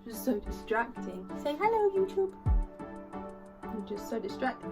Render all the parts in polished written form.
Just so distracting. Say hello, YouTube. You're just so distracting.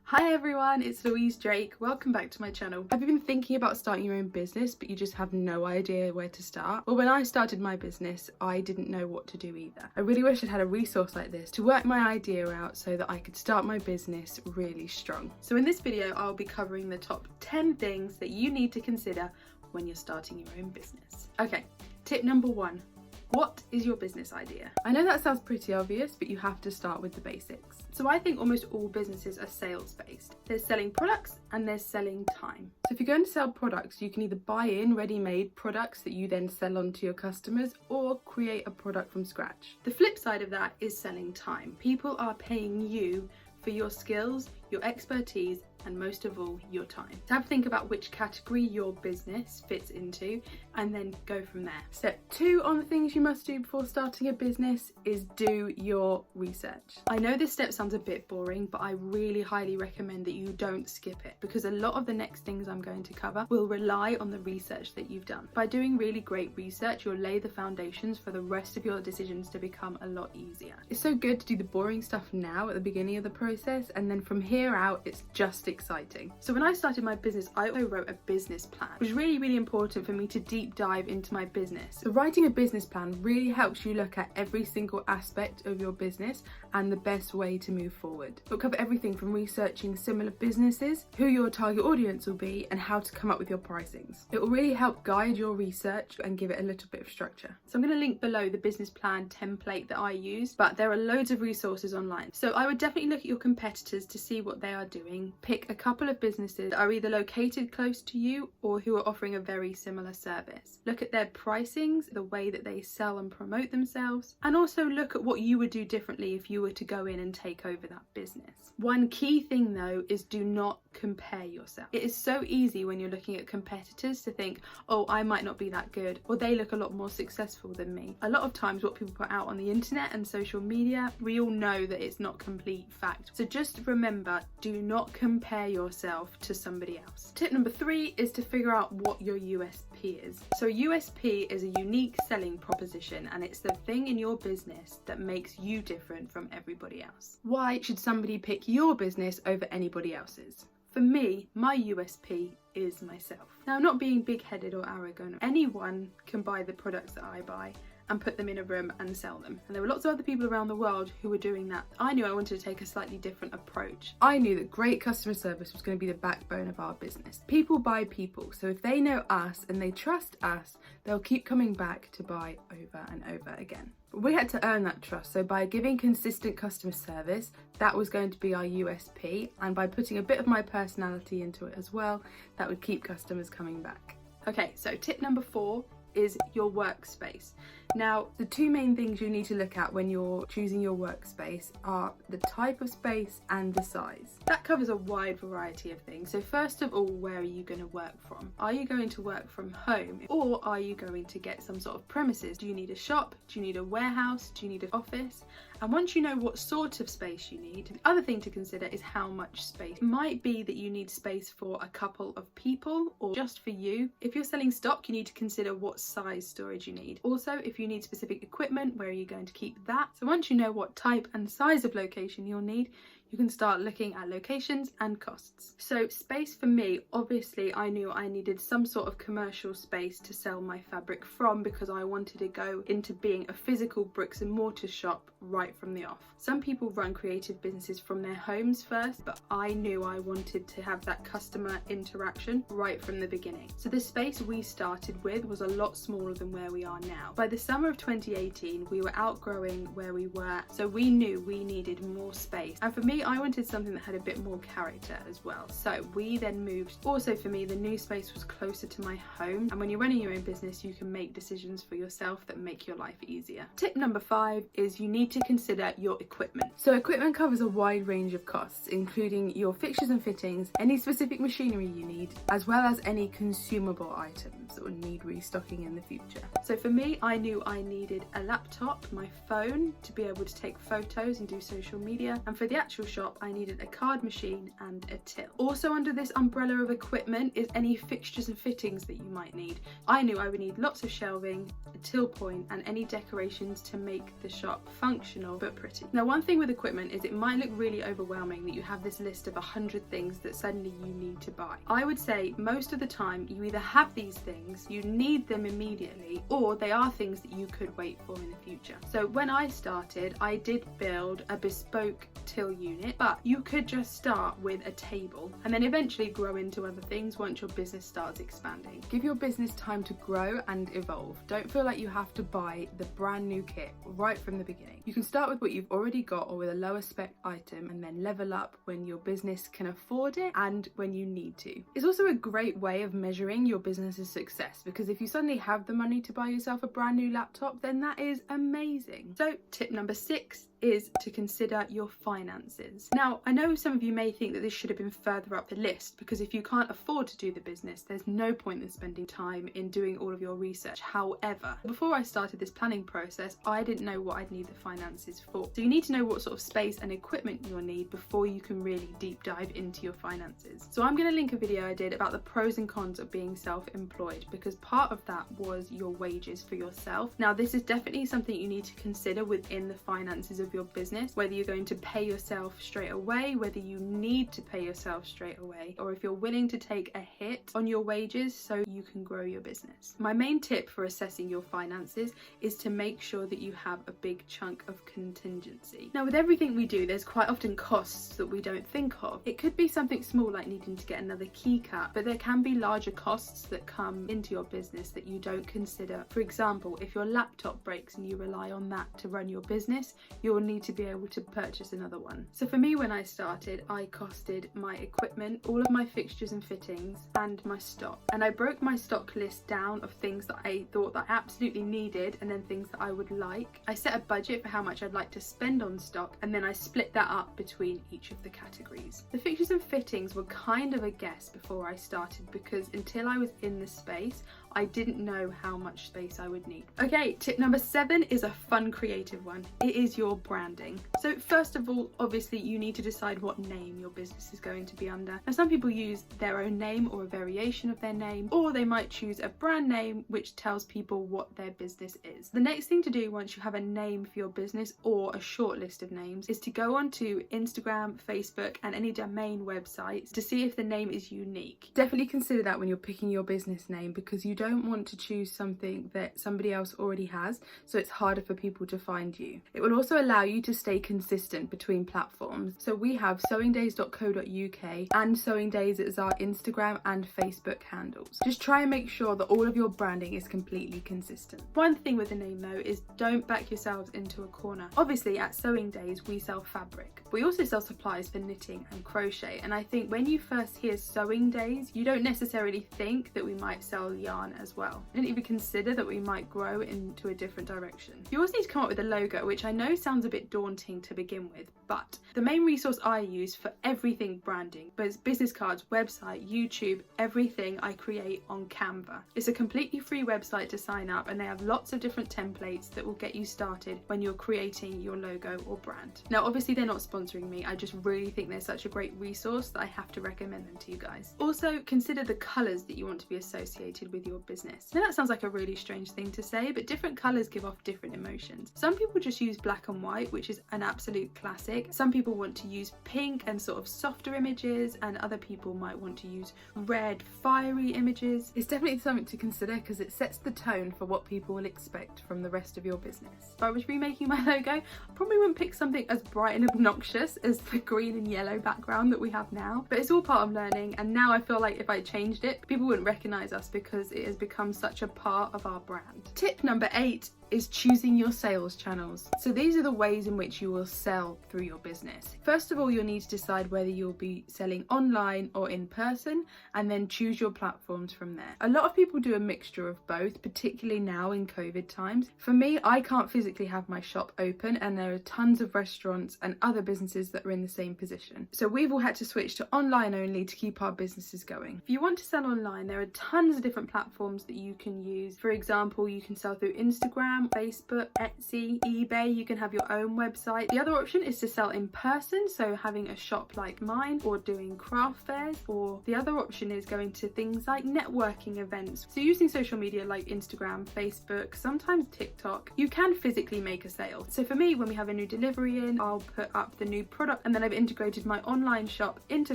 Hi everyone, it's Louise Drake. Welcome back to my channel. Have you been thinking about starting your own business but you just have no idea where to start? Well, when I started my business, I didn't know what to do either. I really wish I'd had a resource like this to work my idea out so that I could start my business really strong. So in this video, I'll be covering the top 10 things that you need to consider when you're starting your own business. Okay, tip number 1. What is your business idea? I know that sounds pretty obvious, but you have to start with the basics. So I think almost all businesses are sales based. There's selling products and there's selling time. So if you're going to sell products, you can either buy in ready-made products that you then sell on to your customers or create a product from scratch. The flip side of that is selling time. People are paying you for your skills, your expertise, and most of all, your time. So have a think about which category your business fits into and then go from there. Step 2 on the things you must do before starting a business is do your research. I know this step sounds a bit boring, but I really highly recommend that you don't skip it because a lot of the next things I'm going to cover will rely on the research that you've done. By doing really great research, you'll lay the foundations for the rest of your decisions to become a lot easier. It's so good to do the boring stuff now at the beginning of the process, and then from here out, it's just exciting. So when I started my business, I wrote a business plan, which was really important for me to deep dive into my business. So writing a business plan really helps you look at every single aspect of your business and the best way to move forward. It'll cover everything from researching similar businesses, who your target audience will be, and how to come up with your pricings. It will really help guide your research and give it a little bit of structure. So I'm going to link below the business plan template that I use, but there are loads of resources online. So I would definitely look at your competitors to see what they are doing. Pick a couple of businesses that are either located close to you or who are offering a very similar service. Look at their pricings, the way that they sell and promote themselves, and also look at what you would do differently if you were to go in and take over that business. One key thing though is do not compare yourself. It is so easy when you're looking at competitors to think, oh, I might not be that good, or they look a lot more successful than me. A lot of times what people put out on the internet and social media, we all know that it's not complete fact. So just remember, do not compare yourself to somebody else. Tip number 3 is to figure out what your USP is. So USP is a unique selling proposition, and it's the thing in your business that makes you different from everybody else. Why should somebody pick your business over anybody else's? For me, my USP is myself. Now, I'm not being big-headed or arrogant. Anyone can buy the products that I buy and put them in a room and sell them. And there were lots of other people around the world who were doing that. I knew I wanted to take a slightly different approach. I knew that great customer service was going to be the backbone of our business. People buy people, so if they know us and they trust us, they'll keep coming back to buy over and over again. But we had to earn that trust, so by giving consistent customer service, that was going to be our USP, and by putting a bit of my personality into it as well, that would keep customers coming back. Okay, so tip number 4 is your workspace. Now, the 2 main things you need to look at when you're choosing your workspace are the type of space and the size. That covers a wide variety of things. So first of all, where are you going to work from? Are you going to work from home, or are you going to get some sort of premises? Do you need a shop? Do you need a warehouse? Do you need an office? And once you know what sort of space you need, the other thing to consider is how much space. It might be that you need space for a couple of people or just for you. If you're selling stock, you need to consider what size storage you need. Also, if you need specific equipment, where are you going to keep that? So once you know what type and size of location you'll need, you can start looking at locations and costs. So space for me, obviously I knew I needed some sort of commercial space to sell my fabric from because I wanted to go into being a physical bricks and mortar shop right from the off. Some people run creative businesses from their homes first, but I knew I wanted to have that customer interaction right from the beginning. So the space we started with was a lot smaller than where we are now. By the summer of 2018, we were outgrowing where we were, so we knew we needed more space. And for me, I wanted something that had a bit more character as well. So we then moved. Also for me, the new space was closer to my home. And when you're running your own business, you can make decisions for yourself that make your life easier. Tip number 5 is you need to consider your equipment. So equipment covers a wide range of costs, including your fixtures and fittings, any specific machinery you need, as well as any consumable items that will need restocking in the future. So for me, I knew I needed a laptop, my phone to be able to take photos and do social media, and for the actual shop, I needed a card machine and a till. Also under this umbrella of equipment is any fixtures and fittings that you might need. I knew I would need lots of shelving, a till point, and any decorations to make the shop functional but pretty. Now, one thing with equipment is it might look really overwhelming that you have this list of 100 things that suddenly you need to buy. I would say most of the time you either have these things, you need them immediately, or they are things that you could wait for in the future. So when I started, I did build a bespoke till unit, but you could just start with a table and then eventually grow into other things once your business starts expanding. Give your business time to grow and evolve. Don't feel like you have to buy the brand new kit right from the beginning. You can start with what you've already got or with a lower spec item and then level up when your business can afford it and when you need to. It's also a great way of measuring your business's success, because if you suddenly have the money to buy yourself a brand new laptop, then that is amazing. So tip number 6 is to consider your finances. Now, I know some of you may think that this should have been further up the list, because if you can't afford to do the business, there's no point in spending time in doing all of your research. However, before I started this planning process, I didn't know what I'd need the finances for. So you need to know what sort of space and equipment you'll need before you can really deep dive into your finances. So I'm going to link a video I did about the pros and cons of being self-employed, because part of that was your wages for yourself. Now, this is definitely something you need to consider within the finances of your business, whether you're going to pay yourself straight away, whether you need to pay yourself straight away, or if you're willing to take a hit on your wages so you can grow your business. My main tip for assessing your finances is to make sure that you have a big chunk of contingency. Now, with everything we do, there's quite often costs that we don't think of. It could be something small like needing to get another key cut, but there can be larger costs that come into your business that you don't consider. For example, if your laptop breaks and you rely on that to run your business, you'll need to be able to purchase another one. So for me, when I started, I costed my equipment, all of my fixtures and fittings, and my stock. And I broke my stock list down of things that I thought that I absolutely needed and then things that I would like. I set a budget for how much I'd like to spend on stock, and then I split that up between each of the categories. The fixtures and fittings were kind of a guess before I started, because until I was in the space, I didn't know how much space I would need. Okay, tip number 7 is a fun, creative one. It is your branding. So first of all, obviously you need to decide what name your business is going to be under. Now, some people use their own name or a variation of their name, or they might choose a brand name which tells people what their business is. The next thing to do once you have a name for your business, or a short list of names, is to go onto Instagram, Facebook, and any domain websites to see if the name is unique. Definitely consider that when you're picking your business name, because you don't want to choose something that somebody else already has, so it's harder for people to find you. It will also allow you to stay consistent between platforms. So we have sewingdaze.co.uk and Sewing Daze as our Instagram and Facebook handles. Just try and make sure that all of your branding is completely consistent. One thing with the name though is don't back yourselves into a corner. Obviously at Sewing Daze we sell fabric. We also sell supplies for knitting and crochet, and I think when you first hear Sewing Daze, you don't necessarily think that we might sell yarn as well. I didn't even consider that we might grow into a different direction. You also need to come up with a logo, which I know sounds a bit daunting to begin with, but the main resource I use for everything branding, but it's business cards, website, YouTube, everything I create on Canva. It's a completely free website to sign up, and they have lots of different templates that will get you started when you're creating your logo or brand. Now, obviously they're not sponsoring me, I just really think they're such a great resource that I have to recommend them to you guys. Also, consider the colours that you want to be associated with your business. Now that sounds like a really strange thing to say, but different colours give off different emotions. Some people just use black and white, which is an absolute classic. Some people want to use pink and sort of softer images, and other people might want to use red, fiery images. It's definitely something to consider because it sets the tone for what people will expect from the rest of your business. If I was remaking my logo, I probably wouldn't pick something as bright and obnoxious as the green and yellow background that we have now, but it's all part of learning, and now I feel like if I changed it, people wouldn't recognise us because it has become such a part of our brand. Tip number 8 is choosing your sales channels. So these are the ways in which you will sell through your business. First of all, you'll need to decide whether you'll be selling online or in person, and then choose your platforms from there. A lot of people do a mixture of both, particularly now in COVID times. For me, I can't physically have my shop open, and there are tons of restaurants and other businesses that are in the same position. So we've all had to switch to online only to keep our businesses going. If you want to sell online, there are tons of different platforms that you can use. For example, you can sell through Instagram, Instagram, Facebook, Etsy, eBay. You can have your own website. The other option is to sell in person, so having a shop like mine or doing craft fairs, or the other option is going to things like networking events. So using social media like Instagram, Facebook, sometimes TikTok, you can physically make a sale. So for me, when we have a new delivery in, I'll put up the new product, and then I've integrated my online shop into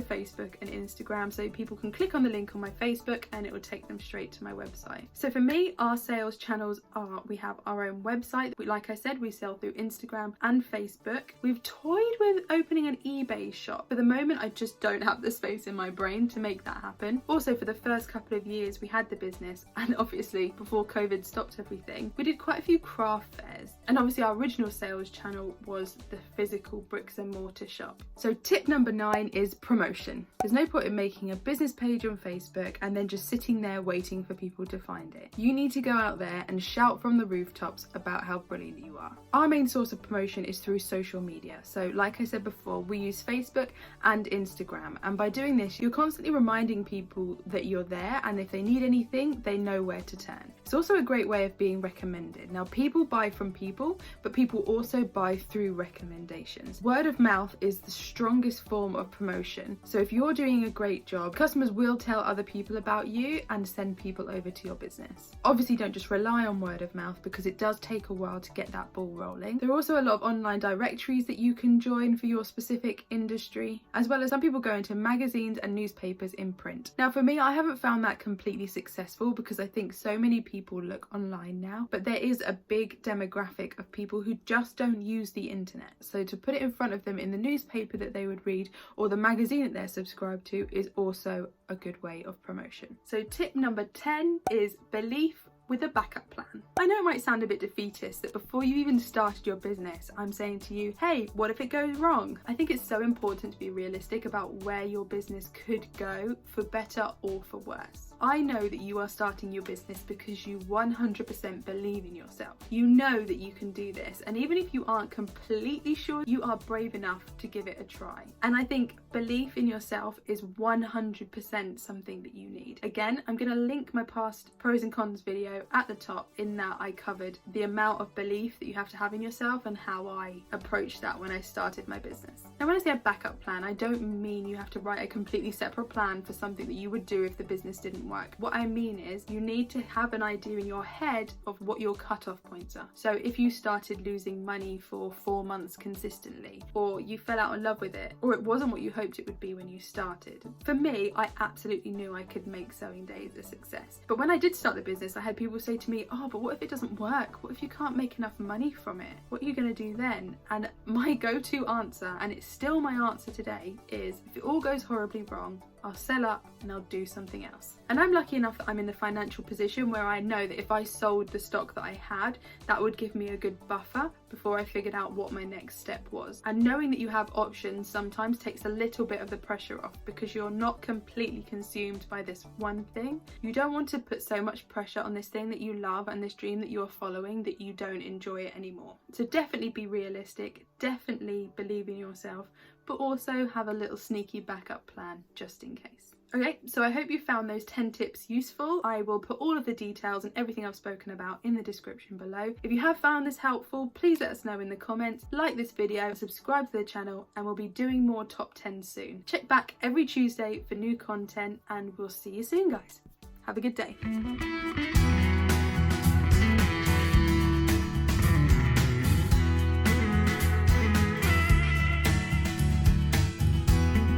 Facebook and Instagram, so people can click on the link on my Facebook and it will take them straight to my website. So for me, our sales channels are, we have our own website. Like I said, we sell through Instagram and Facebook. We've toyed with opening an eBay shop. For the moment, I just don't have the space in my brain to make that happen. Also, for the first couple of years we had the business, and obviously before COVID stopped everything, we did quite a few craft fairs. And obviously our original sales channel was the physical bricks and mortar shop. So tip number 9 is promotion. There's no point in making a business page on Facebook and then just sitting there waiting for people to find it. You need to go out there and shout from the rooftops about how brilliant you are. Our main source of promotion is through social media. So like I said before, we use Facebook and Instagram, and by doing this you're constantly reminding people that you're there, and if they need anything they know where to turn. It's also a great way of being recommended. Now, people buy from people, but people also buy through recommendations. Word of mouth is the strongest form of promotion. So if you're doing a great job, customers will tell other people about you and send people over to your business. Obviously, don't just rely on word of mouth, because it does take a while to get that ball rolling. There are also a lot of online directories that you can join for your specific industry, as well as some people go into magazines and newspapers in print. Now, for me, I haven't found that completely successful, because I think so many people look online now, but there is a big demographic of people who just don't use the internet. So to put it in front of them in the newspaper that they would read or the magazine that they're subscribed to is also a good way of promotion. So tip number 10 is belief with a backup plan. I know it might sound a bit defeatist that before you even started your business, I'm saying to you, hey, what if it goes wrong? I think it's so important to be realistic about where your business could go, for better or for worse. I know that you are starting your business because you 100% believe in yourself. You know that you can do this, and even if you aren't completely sure, you are brave enough to give it a try. And I think belief in yourself is 100% something that you need. Again, I'm going to link my past pros and cons video at the top. In that I covered the amount of belief that you have to have in yourself and how I approached that when I started my business. Now, when I say a backup plan, I don't mean you have to write a completely separate plan for something that you would do if the business didn't work. What I mean is you need to have an idea in your head of what your cutoff points are. So if you started losing money for 4 months consistently, or you fell out in love with it, or it wasn't what you hoped it would be when you started. For me, I absolutely knew I could make Sewing Daze a success. But when I did start the business, I had people say to me, oh, but what if it doesn't work? What if you can't make enough money from it? What are you going to do then? And my go-to answer, and it's still my answer today, is if it all goes horribly wrong, I'll sell up and I'll do something else. And I'm lucky enough that I'm in the financial position where I know that if I sold the stock that I had, that would give me a good buffer before I figured out what my next step was. And knowing that you have options sometimes takes a little bit of the pressure off, because you're not completely consumed by this one thing. You don't want to put so much pressure on this thing that you love and this dream that you're following that you don't enjoy it anymore. So definitely be realistic, definitely believe in yourself, but also have a little sneaky backup plan just in case. Okay, so I hope you found those 10 tips useful. I will put all of the details and everything I've spoken about in the description below. If you have found this helpful, please let us know in the comments, like this video, subscribe to the channel, and we'll be doing more top 10 soon. Check back every Tuesday for new content, and we'll see you soon, guys. Have a good day.